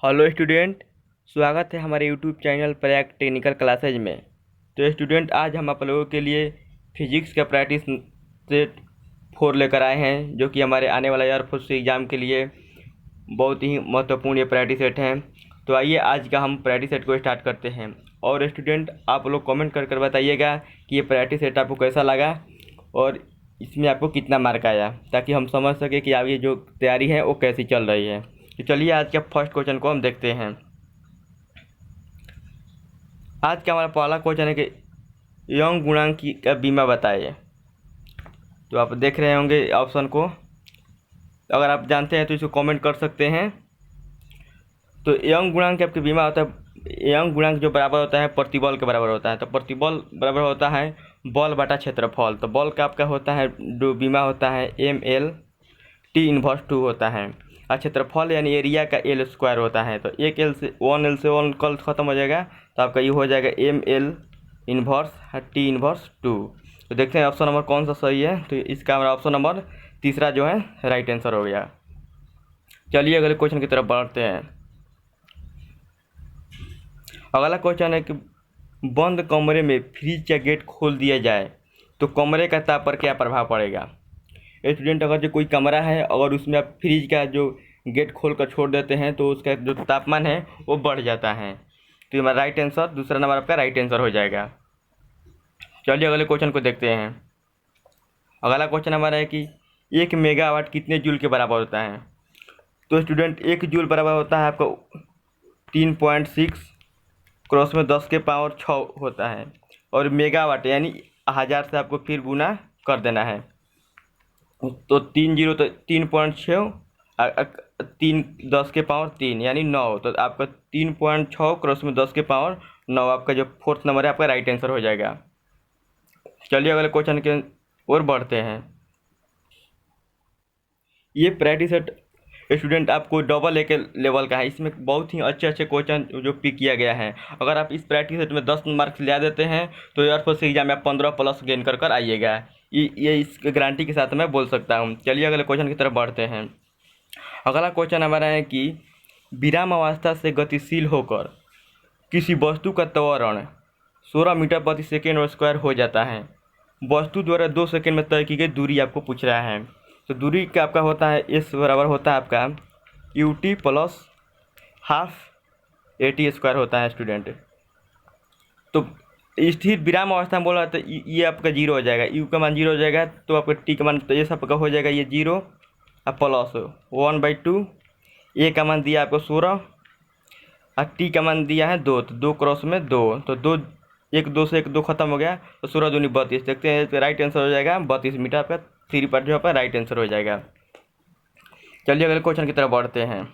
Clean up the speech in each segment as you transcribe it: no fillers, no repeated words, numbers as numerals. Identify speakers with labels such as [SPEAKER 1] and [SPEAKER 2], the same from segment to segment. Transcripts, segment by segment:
[SPEAKER 1] Hello student, स्वागत है हमारे YouTube channel Prayag technical classes में। तो स्टूडेंट, आज हम आप लोगों के लिए फिजिक्स का प्रैक्टिस सेट 4 लेकर आए हैं, जो कि हमारे आने वाला एयरफोर्स एग्ज़ाम के लिए बहुत ही महत्वपूर्ण ये प्रैक्टिस सेट हैं। तो आइए आज का हम प्रैक्टिस सेट को स्टार्ट करते हैं। और स्टूडेंट, आप लोग कमेंट कर बताइएगा कि ये प्रैक्टिस सेट आपको कैसा लगा और इसमें आपको कितना मार्क आया, ताकि हम समझ सकें कि आगे जो तैयारी है वो कैसी चल रही है। तो चलिए आज के फर्स्ट क्वेश्चन को हम देखते हैं। आज का हमारा पहला क्वेश्चन है कि यंग गुणांक का बीमा बताइए। तो आप देख रहे होंगे ऑप्शन को, अगर आप जानते हैं तो इसको कमेंट कर सकते हैं। तो यंग गुणांक आपके बीमा होता है, यंग गुणांक जो बराबर होता है प्रतिबल के बराबर होता है। तो प्रतिबल बराबर होता है बल बटा क्षेत्रफल। तो बल का आपका होता है जो बीमा होता है ML/T−2 होता है, और क्षेत्रफल यानी एरिया का L² होता है। तो एक L से 1L से 1 कल ख़त्म हो जाएगा, तो आपका ये हो जाएगा ML−T−2। तो देखते हैं ऑप्शन नंबर कौन सा सही है। तो इसका हमारा ऑप्शन नंबर तीसरा जो है राइट आंसर हो गया। चलिए अगले क्वेश्चन की तरफ बढ़ते हैं। अगला क्वेश्चन है कि बंद कमरे में फ्रिज का गेट खोल दिया जाए तो कमरे का ताप पर क्या प्रभाव पड़ेगा। स्टूडेंट, अगर जो कोई कमरा है, अगर उसमें आप फ्रिज का जो गेट खोल कर छोड़ देते हैं तो उसका जो तापमान है वो बढ़ जाता है। तो ये हमारा राइट आंसर, दूसरा नंबर आपका राइट आंसर हो जाएगा। चलिए अगले क्वेश्चन को देखते हैं। अगला क्वेश्चन हमारा है कि 1 मेगावाट कितने जूल के बराबर होता है। तो स्टूडेंट, 1 जूल बराबर होता है आपका 3.6 क्रॉस में 10 के पावर 6 होता है, और मेगावाट यानी 1000 से आपको फिर गुना कर देना है। तो 3 जीरो तो 3.6 3 10 के पावर 3 यानी 9। तो आपका 3.6 क्रॉस में 10 के पावर 9 आपका जो फोर्थ नंबर है आपका राइट आंसर हो जाएगा। चलिए अगले क्वेश्चन के और बढ़ते हैं। ये प्रैक्टिस सेट स्टूडेंट आपको डबल ए के लेवल का है। इसमें बहुत ही अच्छे अच्छे क्वेश्चन जो पिक किया गया है। अगर आप इस प्रैक्टिस सेट में 10 मार्क्स ले देते हैं तो एयरफोर्स एग्जाम में आप 15+ गेन कर आइएगा। ये इस गारंटी के साथ मैं बोल सकता हूँ। चलिए अगले क्वेश्चन की तरफ बढ़ते हैं। अगला क्वेश्चन हमारा है कि विराम अवस्था से गतिशील होकर किसी वस्तु का त्वरण 16 मीटर प्रति सेकेंड और स्क्वायर हो जाता है। वस्तु द्वारा 2 सेकेंड में तय की गई दूरी आपको पूछ रहा है। तो दूरी का आपका होता है S बराबर होता है आपका UT प्लस हाफ AT² होता है स्टूडेंट। तो स्थिर विराम अवस्था में बोला तो ये आपका 0 हो जाएगा, U का मान 0 हो जाएगा, तो आपका T का मान तो ये सब का हो जाएगा ये 0 और प्लस 1/2। A का मान दिया आपको 16 और T का मान दिया है 2, तो 2 क्रॉस में 2, तो 2 1 2 से 1 2 खत्म हो गया, तो 16 दूनी 32। देखते हैं राइट आंसर हो जाएगा 32 मीटर आपका 3 पार्ट जो आपका राइट आंसर हो जाएगा। चलिए अगले क्वेश्चन की तरफ बढ़ते हैं।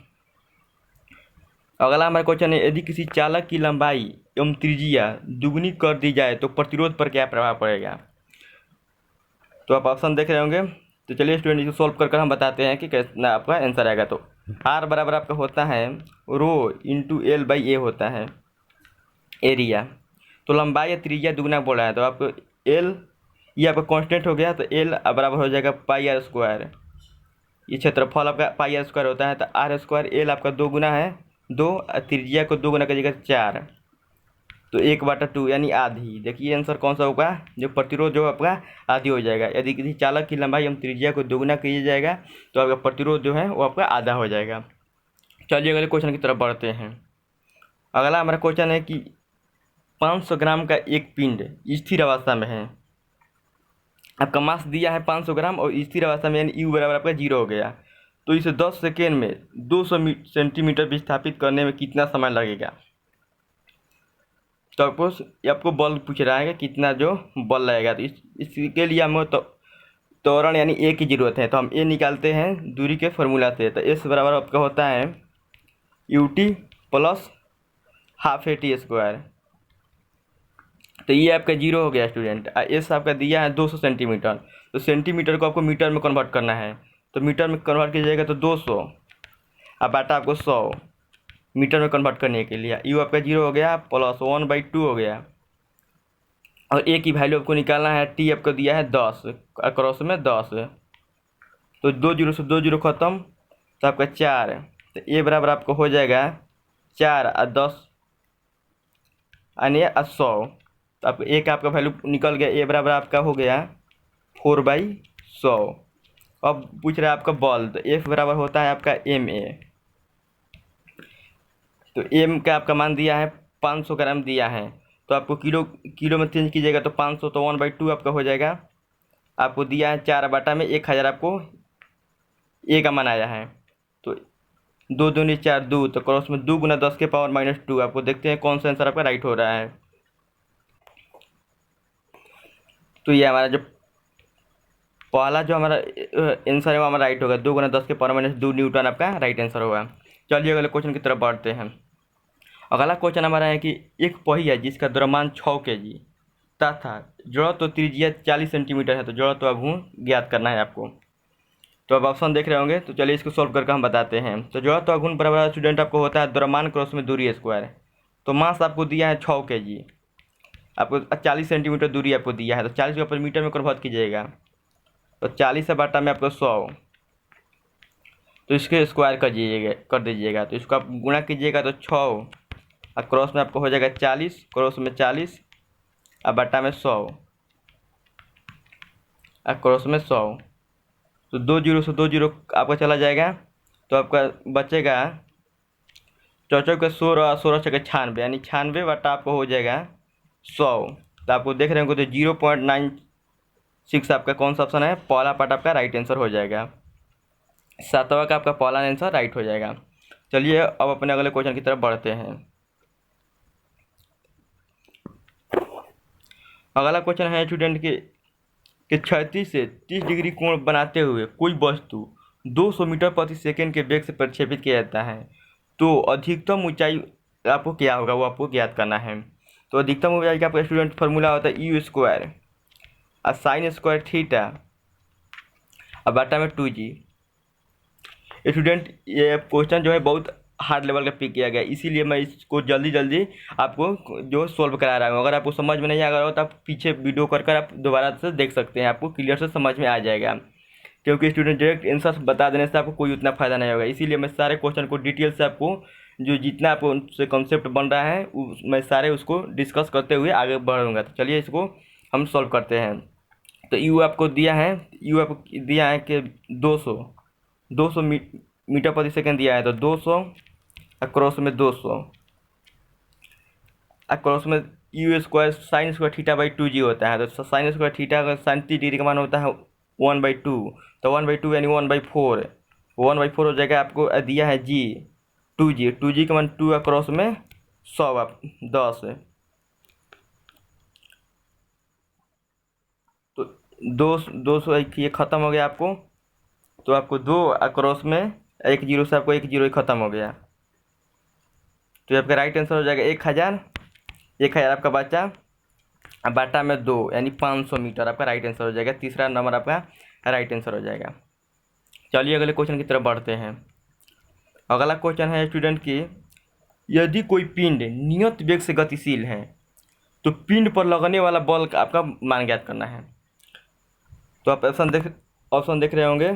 [SPEAKER 1] अगला हमारा क्वेश्चन है, यदि किसी चालक की लंबाई एवं त्रिज्या दुगनी कर दी जाए तो प्रतिरोध पर क्या प्रभाव पड़ेगा। तो आप ऑप्शन देख रहे होंगे। तो चलिए स्टूडेंट, इसको सॉल्व कर हम बताते हैं कि कैसा आपका आंसर आएगा। तो R बराबर आपका होता है ρ/L/A होता है एरिया। तो लंबाई या त्रिज्या दुगना बोला है तो आपको L ये आपका कांस्टेंट हो गया, तो L बराबर हो जाएगा πr²। ये क्षेत्रफल आपका πr² होता है, तो r² L आपका 2 गुना है 2, त्रिज्या को 2 गुना करिएगा 4, तो 1/2 यानी आधी। देखिए आंसर कौन सा होगा, जो प्रतिरोध जो आपका आधी हो जाएगा। यदि किसी चालक की लंबाई हम त्रिज्या को 2 गुना किया जाएगा तो आपका प्रतिरोध जो है वो आपका आधा हो जाएगा। चलिए अगले क्वेश्चन की तरफ बढ़ते हैं। अगला हमारा क्वेश्चन है कि 500 ग्राम का एक पिंड स्थिर अवस्था में है। आपका मास दिया है 500 ग्राम और स्थिर अवस्था में यानी U बराबर आपका 0 हो गया। तो इसे 10 सेकेंड में 200 सेंटीमीटर विस्थापित करने में कितना समय लगेगा। तो आपको बल पूछ रहा है कि कितना जो बल लगेगा। तो इसके लिए हमें तो त्वरण यानी A की ज़रूरत है, तो हम A निकालते हैं दूरी के फॉर्मूला से। तो S बराबर आपका होता है UT प्लस हाफ AT²। तो ये आपका 0 हो गया स्टूडेंट। S आपका दिया है 200 सेंटीमीटर, तो सेंटीमीटर को आपको मीटर में कन्वर्ट करना है। तो मीटर में कन्वर्ट कीजिएगा तो 200 अब बाटा आपको 100 मीटर में कन्वर्ट करने के लिए U आपका 0 हो गया प्लस 1/2 हो गया, और A की वैल्यू आपको निकालना है। T आपको दिया है 10 क्रॉस में 10, तो 2 0 से 2 0 खत्म, तो आपका 4, तो A बराबर आपको हो जाएगा 4 और 10 यानी 100। तो आप ए का आपका वैल्यू निकल गया, ए बराबर आपका हो गया 4/100। अब पूछ रहा है आपका बॉल, तो एफ बराबर होता है आपका MA। तो एम का आपका मान दिया है 500 ग्राम दिया है, तो आपको किलो किलो में चेंज कीजिएगा तो 500, तो 1/2 आपका हो जाएगा। आपको दिया है 4/1000, आपको ए का मान आया है। तो 2 दूनी 4 2, तो क्रॉस में 2 × 10⁻²। आपको देखते हैं कौन सा आंसर आपका राइट हो रहा है। तो ये हमारा जो पहला जो हमारा आंसर है वो हमारा राइट होगा, 2 × 10⁻² न्यूटन आपका राइट आंसर होगा। चलिए अगले क्वेश्चन की तरफ बढ़ते हैं। अगला क्वेश्चन हमारा है कि एक पहिया जिसका द्रव्यमान 6 kg तथा जड़त्व तो त्रिज्या 40 सेंटीमीटर है, तो जड़त्व तो घूर्ण ज्ञात करना है आपको। तो अब ऑप्शन देख रहे होंगे, तो चलिए इसको सॉल्व करके हम बताते हैं। तो जड़त्व तो घूर्ण बराबर स्टूडेंट आपको होता है द्रव्यमान क्रॉस में दूरी स्क्वायर। तो मास आपको दिया है 6 kg, आपको 40 सेंटीमीटर दूरी आपको दिया है, तो 40 को आप मीटर में कन्वर्ट कीजिएगा, तो 40/100 में आपको 100, तो इसके स्क्वायर कर दीजिएगा। तो इसको आप गुणा कीजिएगा तो 6 और क्रॉस में आपको हो जाएगा 40, क्रॉस में 40 और बट्टा में 100 और क्रॉस में 100। तो 2 जीरो से 2 जीरो आपका चला जाएगा, तो आपका बचेगा 4 के 16 और 16 छः 96, यानी 96 बट्टा आपको हो जाएगा 100। तो आपको देख रहे होंगे तो 0.96 आपका कौन सा ऑप्शन है, पहला पार्ट आपका राइट आंसर हो जाएगा। 7वां का आपका पहला आंसर राइट हो जाएगा। चलिए अब अपने अगले क्वेश्चन की तरफ बढ़ते हैं। अगला क्वेश्चन है स्टूडेंट कि 36 से 30 डिग्री कोण बनाते हुए कोई वस्तु 200 मीटर प्रति सेकंड के वेग से प्रक्षेपित किया जाता है, तो अधिकतम ऊंचाई आपको क्या होगा वो आपको ज्ञात करना है। तो अधिकतम ऊंचाई का आपका स्टूडेंट फार्मूला होता है U² और sin² थीटा और बटा में 2g। स्टूडेंट ये क्वेश्चन जो है बहुत हार्ड लेवल का पिक किया गया, इसीलिए मैं इसको जल्दी आपको जो सोल्व करा रहा हूँ। अगर आपको समझ में नहीं आ रहा हो तो आप पीछे वीडियो कर आप दोबारा से देख सकते हैं, आपको क्लियर से समझ में आ जाएगा। क्योंकि स्टूडेंट डायरेक्ट आंसर बता देने से आपको कोई उतना फ़ायदा नहीं होगा, इसीलिए मैं सारे क्वेश्चन को डिटेल से आपको जो जितना आपको उनसे कॉन्सेप्ट बन रहा है मैं सारे उसको डिस्कस करते हुए आगे बढ़ूँगा। तो चलिए इसको हम सॉल्व करते हैं। तो यू आपको दिया है, यू आपको दिया है कि 200 मीटर प्रति सेकंड दिया है, तो 200 क्रॉस में 200 क्रॉस में U² sin² θ/2g होता है। तो sin² थीटा का sin 30 डिग्री का मान होता है 1/2, तो 1/2 यानी 1/4 हो जाएगा। आपको दिया है g 2g का मान 2 क्रॉस में 100 आप 10, तो 200 ये ख़त्म हो गया आपको, तो आपको 2 क्रॉस में 1 जीरो से आपको 1 जीरो ख़त्म हो गया, तो ये आपका राइट आंसर हो जाएगा 1000 आपका बचा, अब बाटा में 2 यानी 500 मीटर आपका राइट आंसर हो जाएगा। तीसरा नंबर आपका राइट आंसर हो जाएगा। चलिए अगले क्वेश्चन की तरफ बढ़ते हैं। अगला क्वेश्चन है स्टूडेंट की, यदि कोई पिंड नियत वेग से गतिशील है तो पिंड पर लगने वाला बल का आपका मान ज्ञात करना है। तो आप ऑप्शन देख रहे होंगे।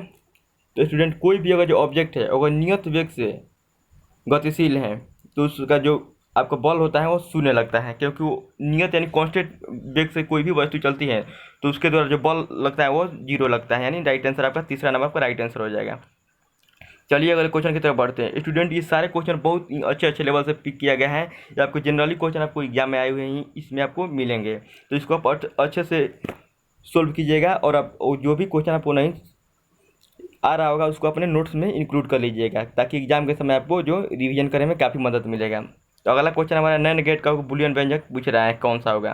[SPEAKER 1] तो स्टूडेंट कोई भी अगर जो ऑब्जेक्ट है अगर नियत वेग से गतिशील है तो उसका जो आपका बल होता है वो शून्य लगता है, क्योंकि वो नियत यानी कांस्टेंट वेग से कोई भी वस्तु चलती है तो उसके द्वारा जो बल लगता है वो 0 लगता है, यानी राइट आंसर आपका तीसरा नंबर आपका राइट आंसर हो जाएगा। चलिए अगले क्वेश्चन की तरफ बढ़ते हैं। स्टूडेंट ये सारे क्वेश्चन बहुत अच्छे लेवल से पिक किया गया है, ये आपको जनरली क्वेश्चन आपको एग्जाम में आए हुए हैं इसमें आपको मिलेंगे, तो इसको आप अच्छे से सोल्व कीजिएगा और आप जो भी क्वेश्चन आपको नहीं आ रहा होगा उसको अपने नोट्स में इंक्लूड कर लीजिएगा, ताकि एग्जाम के समय आपको जो रिवीजन करने में काफ़ी मदद मिलेगा। तो अगला क्वेश्चन हमारा नैंड गेट का बुलियन व्यंजक पूछ रहा है कौन सा होगा,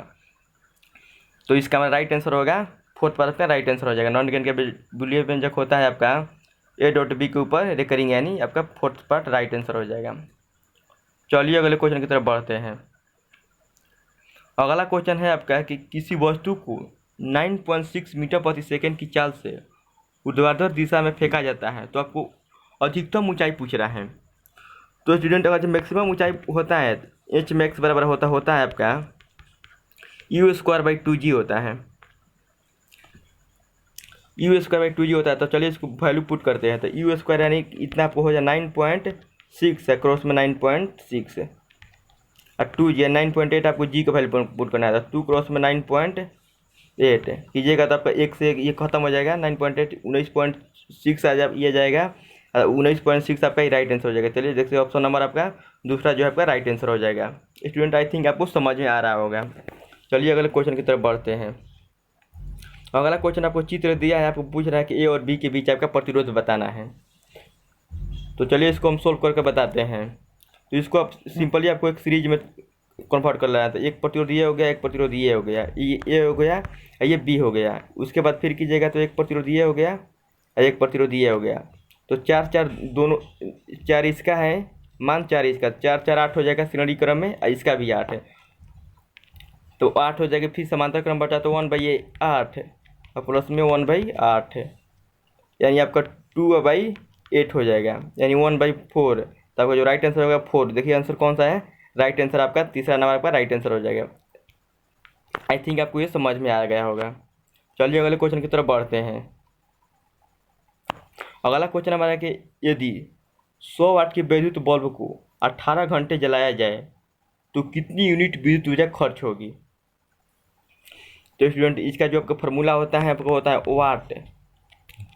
[SPEAKER 1] तो इसका हमारा राइट आंसर होगा 4th पार्ट का राइट आंसर हो जाएगा। नॉन गेट का बुलियन व्यंजक होता है आपका A.B के ऊपर रिकरिंग, यानी आपका 4th पार्ट राइट आंसर हो जाएगा। चलिए अगले क्वेश्चन की तरफ बढ़ते हैं। अगला क्वेश्चन है आपका कि किसी वस्तु को 9.6 मीटर प्रति सेकंड की चाल से ऊर्ध्वाधर दिशा में फेंका जाता है, तो आपको अधिकतम ऊंचाई पूछ रहा है। तो स्टूडेंट अगर जो मैक्सिमम ऊंचाई होता है एच मैक्स बराबर होता है आपका U²/2g होता है, U² 2g होता है। तो चलिए इसको वैल्यू पुट करते हैं। तो U² यानी इतना आपको हो जाए 9.6 6 है, क्रॉस में 9.6 है और 2 जी 9.8 आपको जी का वैल्यू पुट करना है। 2 क्रॉस में 9.8 कीजिएगा तो आपका एक से एक ये खत्म हो जाएगा। 9.8 19.6 आ जा ये जाएगा, 19.6 आपका ही राइट आंसर हो जाएगा। चलिए देखते हैं ऑप्शन नंबर आपका दूसरा जो है आपका राइट आंसर हो जाएगा। स्टूडेंट आई थिंक आपको समझ में आ रहा होगा। चलिए अगले क्वेश्चन की तरफ बढ़ते हैं। अगला क्वेश्चन आपको चित्र दिया है, आपको पूछ रहा है कि ए और बी के बीच आपका प्रतिरोध बताना है। तो चलिए इसको हम सोल्व करके बताते हैं। तो इसको आप सिंपली आपको एक सीरीज में कन्वर्ट कर लेना है। तो एक प्रतिरोध ये हो गया, एक प्रतिरोध ये हो गया, ये ए हो गया, ये बी हो गया। उसके बाद फिर कीजिएगा तो एक प्रतिरोध ये हो गया और एक प्रतिरोध ये हो गया। तो 4 4 दोनों 4 इसका है, मान 4 इसका, 4 4 8 हो जाएगा श्रेणी क्रम में, और इसका भी 8 है तो 8 हो जाएगा। फिर समांतर क्रम बचा तो 1/8 और प्लस में 1/8 है, यानी आपका 2/8 हो जाएगा, यानी 1/4। तो आपका जो राइट आंसर होगा 4। देखिए आंसर कौन सा है, राइट आंसर आपका तीसरा नंबर आपका राइट आंसर हो जाएगा। आई थिंक आपको ये समझ में आ गया होगा। चलिए अगले क्वेश्चन की तरफ बढ़ते हैं। अगला क्वेश्चन हमारा है कि यदि 100 वाट की विद्युत बल्ब को 18 घंटे जलाया जाए तो कितनी यूनिट विद्युत ऊर्जा खर्च होगी। तो स्टूडेंट इसका जो आपका फॉर्मूला होता है आपको होता है वाट।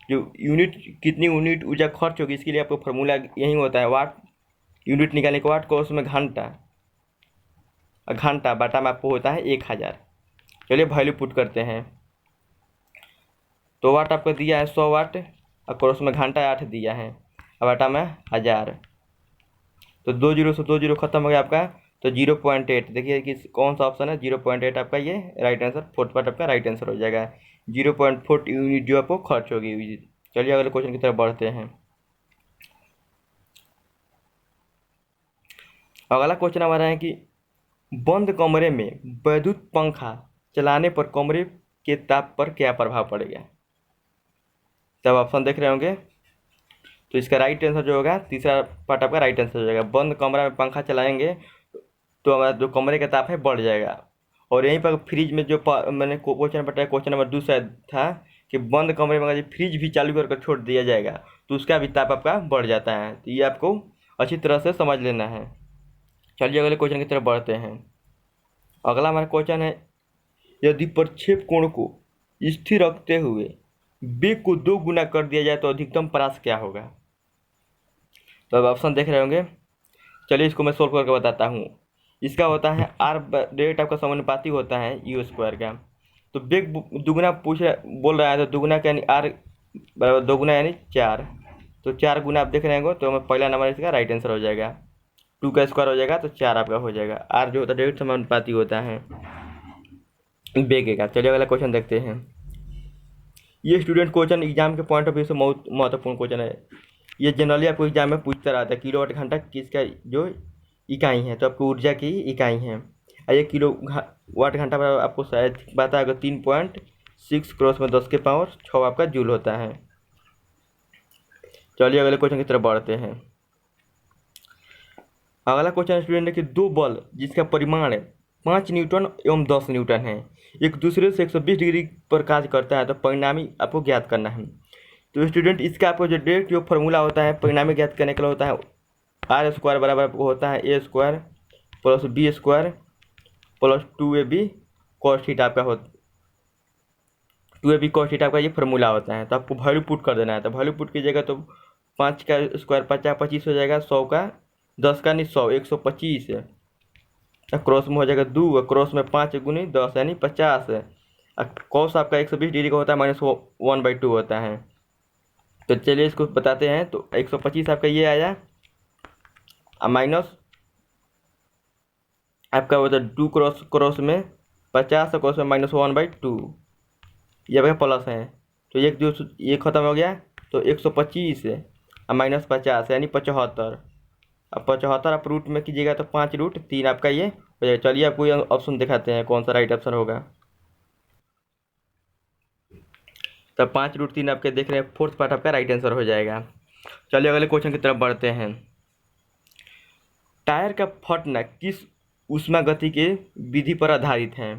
[SPEAKER 1] जो यूनिट कितनी यूनिट ऊर्जा खर्च होगी इसके लिए आपको फॉर्मूला यही होता है वाट। यूनिट निकालने के वाट को उसमें घंटा, घंटा बटा में आपको होता है 1000। चलिए वैल्यू पुट करते हैं। तो वाट आपको दिया है 100 वाट और क्रॉस में घंटा 8 दिया है और बटा में 1000। तो 2 जीरो से 2 जीरो खत्म हो गया आपका, तो 0.8। देखिए कि कौन सा ऑप्शन है 0.8 आपका ये राइट आंसर, फोर्थ पार्ट आपका राइट आंसर हो जाएगा। 0.4 यूनिट जो आपको खर्च होगी। चलिए अगले क्वेश्चन की तरफ बढ़ते हैं। अगला क्वेश्चन हमारा है कि बंद कमरे में विद्युत पंखा चलाने पर कमरे के ताप पर क्या प्रभाव पड़ेगा। तब ऑप्शन देख रहे होंगे। तो इसका राइट आंसर जो होगा तीसरा पार्ट आपका राइट आंसर हो जाएगा। बंद कमरा में पंखा चलाएंगे तो हमारा जो कमरे का ताप है बढ़ जाएगा। और यहीं पर फ्रिज में जो मैंने क्वेश्चन बताया, क्वेश्चन नंबर 2 शायद था कि बंद कमरे में अगर फ्रिज भी चालू करके छोड़ दिया जाएगा तो उसका भी ताप आपका बढ़ जाता है। तो ये आपको अच्छी तरह से समझ लेना है। चलिए अगले क्वेश्चन की तरफ बढ़ते हैं। अगला हमारा क्वेश्चन है यदि प्रक्षेप कोण को स्थिर रखते हुए वेग को 2 गुना कर दिया जाए तो अधिकतम परास क्या होगा। तो अब ऑप्शन देख रहे होंगे। चलिए इसको मैं सोल्व करके बताता हूँ। इसका होता है आर रेट आपका समानुपाती होता है यू स्क्वायर का। तो वेग दुगुना बोल रहा है तो दुगुना का यानी आर बराबर 2 गुना यानी 4। तो 4 गुना आप देख रहे होंगे तो हमें पहला नंबर इसका राइट आंसर हो जाएगा। 2 का स्क्वायर हो जाएगा तो 4 आपका हो जाएगा। आर जो होता है डायरेक्ट समानुपाती होता है वेग का। चलिए अगला क्वेश्चन देखते हैं। ये स्टूडेंट क्वेश्चन एग्जाम के पॉइंट ऑफ व्यू से बहुत महत्वपूर्ण क्वेश्चन है। ये जनरली आपको एग्जाम में पूछता रहता है किलोवाट घंटा किसका जो इकाई है, तो आपको ऊर्जा की इकाई है। और ये किलोवाट घंटा पर आपको शायद पता है 3.6 क्रॉस में 10 के पावर 6 आपका जूल होता है। चलिए अगले क्वेश्चन की तरफ बढ़ते हैं। अगला क्वेश्चन स्टूडेंट है कि 2 बल जिसका परिमाण 5 न्यूटन एवं 10 न्यूटन है एक दूसरे से 120 डिग्री पर कार्य करता है तो परिणामी आपको ज्ञात करना है। तो स्टूडेंट इसका आपको जो डायरेक्ट जो फॉर्मूला होता है परिणामी ज्ञात करने के लिए होता है आर स्क्वायर बराबर आपको होता है a square plus b square plus 2ab cos theta आपका होता 2ab कॉस थीटा आपका ये फॉर्मूला होता है। तो आपको वैल्यू पुट कर देना है। तो वैल्यू पुट कीजिएगा तो 5 का स्क्वायर 50 25 हो जाएगा, 100 का 10 का नहीं 100 125 है। क्रॉस में हो जाएगा 2 क्रॉस में 5 गुनी 10 यानी 50 है। कॉस आपका 120 डिग्री का होता है -1/2 होता है। तो चलिए इसको बताते हैं। तो 125 आपका ये आया माइनस आपका होता है 2 क्रॉस में 50 क्रॉस में -1/2 ये आपका प्लस है। तो एक जो ये खत्म हो गया तो 125 है -50 यानी 75। अब 75 आप रूट में कीजिएगा तो 5√3 आपका ये हो जाएगा। चलिए आपको ये ऑप्शन दिखाते हैं कौन सा राइट ऑप्शन होगा। तो 5√3 आपके देख रहे हैं फोर्थ पार्ट आपका राइट आंसर हो जाएगा। चलिए अगले क्वेश्चन की तरफ बढ़ते हैं। टायर का फटना किस ऊष्मागति के विधि पर आधारित है।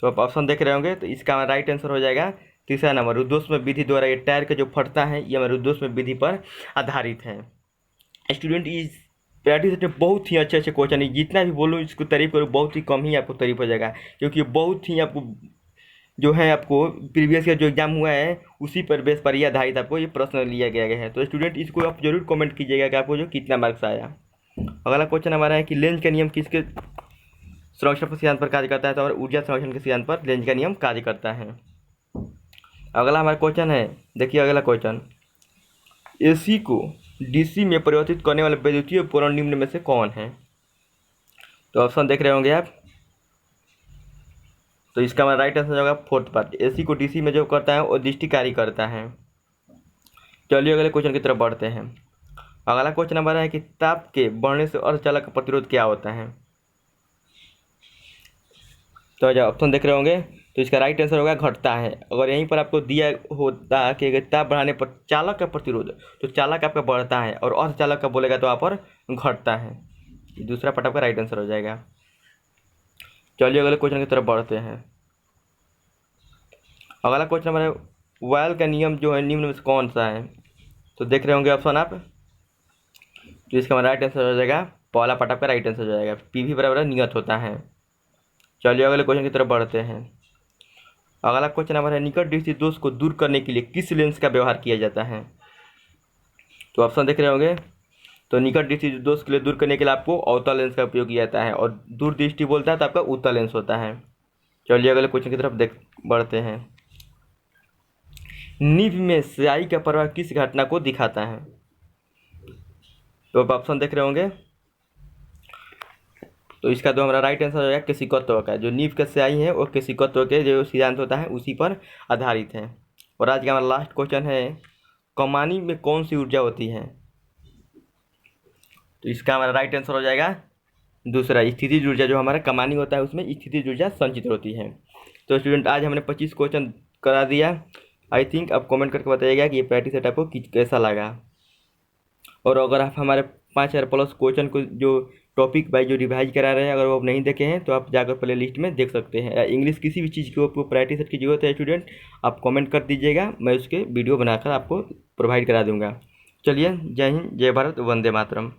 [SPEAKER 1] तो आप ऑप्शन देख रहे होंगे। तो इसका राइट आंसर हो जाएगा तीसरा नंबर रुद्धोष्म विधि द्वारा ये टायर का जो फटता है ये हमारे रुद्धोष्म विधि पर आधारित है। स्टूडेंट इस प्रैक्टिस सेट में बहुत ही अच्छे अच्छे क्वेश्चन है, जितना भी बोलूँ इसको तारीफ करूँ बहुत ही कम ही आपको तारीफ हो जाएगा, क्योंकि बहुत ही आपको जो है आपको प्रीवियस ईयर जो एग्जाम हुआ है उसी पर बेस पर ही आधारित आपको ये प्रश्न लिया गया है। तो स्टूडेंट इसको आप जरूर कमेंट कीजिएगा कि आपको जो कितना मार्क्स आया। अगला क्वेश्चन हमारा है कि लेंज का नियम किसके संरक्षण पर सिद्धांत पर कार्य करता है, तो हमारे ऊर्जा संरक्षण के सिद्धांत पर लेंज का नियम कार्य करता है। अगला हमारा क्वेश्चन है, देखिए अगला क्वेश्चन, एसी को डीसी में परिवर्तित करने वाले विद्युतीय उपकरण निम्न में से कौन है। तो ऑप्शन देख रहे होंगे आप, तो इसका हमारा राइट आंसर होगा फोर्थ पार्ट, एसी को डीसी में जो करता है वो दृष्टिकारी करता है। चलिए अगले क्वेश्चन की तरफ बढ़ते हैं। अगला क्वेश्चन हमारा है कि ताप के बढ़ने से अर्धचालक का प्रतिरोध क्या होता है। तो जो ऑप्शन देख रहे होंगे, तो इसका राइट आंसर होगा घटता है। अगर यहीं पर आपको दिया होता कि अगर ताप बढ़ाने पर चालक का प्रतिरोध, तो चालक आपका बढ़ता है, और अर्धचालक का बोलेगा तो आप पर घटता है। दूसरा पार्ट आपका राइट आंसर हो जाएगा। चलिए अगले क्वेश्चन की तरफ बढ़ते हैं। अगला क्वेश्चन हमारे वायल का नियम जो है निम्न में से कौन सा है। तो देख रहे होंगे ऑप्शन आप, तो इसका हमारा राइट आंसर हो जाएगा पहला पार्ट आपका राइट आंसर हो जाएगा, पीवी बराबर नियत होता है। चलिए अगले क्वेश्चन की तरफ बढ़ते हैं। अगला क्वेश्चन हमारा निकट दृष्टि दोष को दूर करने के लिए किस लेंस का व्यवहार किया जाता है। तो ऑप्शन देख रहे होंगे, तो निकट दृष्टि दोष के लिए दूर करने के लिए आपको अवतल लेंस का उपयोग किया जाता है, और दूर दृष्टि बोलता है तो आपका उत्तल लेंस होता है। चलिए अगले क्वेश्चन की तरफ बढ़ते हैं। नींव में स्याही का प्रवाह किस घटना को दिखाता है। तो आप ऑप्शन देख रहे होंगे, तो इसका तो हमारा राइट आंसर हो जाएगा केशिकत्व का। जो नींव का स्याही है वो केशिकत्व के जो सिद्धांत होता है उसी पर आधारित है। और आज का हमारा लास्ट क्वेश्चन है, कमानी में कौन सी ऊर्जा होती है। तो इसका हमारा राइट आंसर हो जाएगा दूसरा, स्थितिज ऊर्जा। जो हमारा कमानी होता है उसमें स्थितिज ऊर्जा संचित होती है। तो स्टूडेंट आज हमने 25 क्वेश्चन करा दिया। आई थिंक आप कमेंट करके बताइएगा कि ये प्रैक्टिस सेट आपको कैसा लगा। और अगर आप हमारे 5000+ क्वेश्चन को जो टॉपिक बाई जो रिवाइज करा रहे हैं, अगर वो आप नहीं देखे हैं तो आप जाकर प्ले लिस्ट में देख सकते हैं। या इंग्लिश किसी भी चीज़ की आपको प्रैक्टिस सेट की जरूरत है स्टूडेंट, आप कमेंट कर दीजिएगा, मैं उसके वीडियो बनाकर आपको प्रोवाइड करा दूँगा। चलिए, जय हिंद, जय भारत, वंदे मातरम।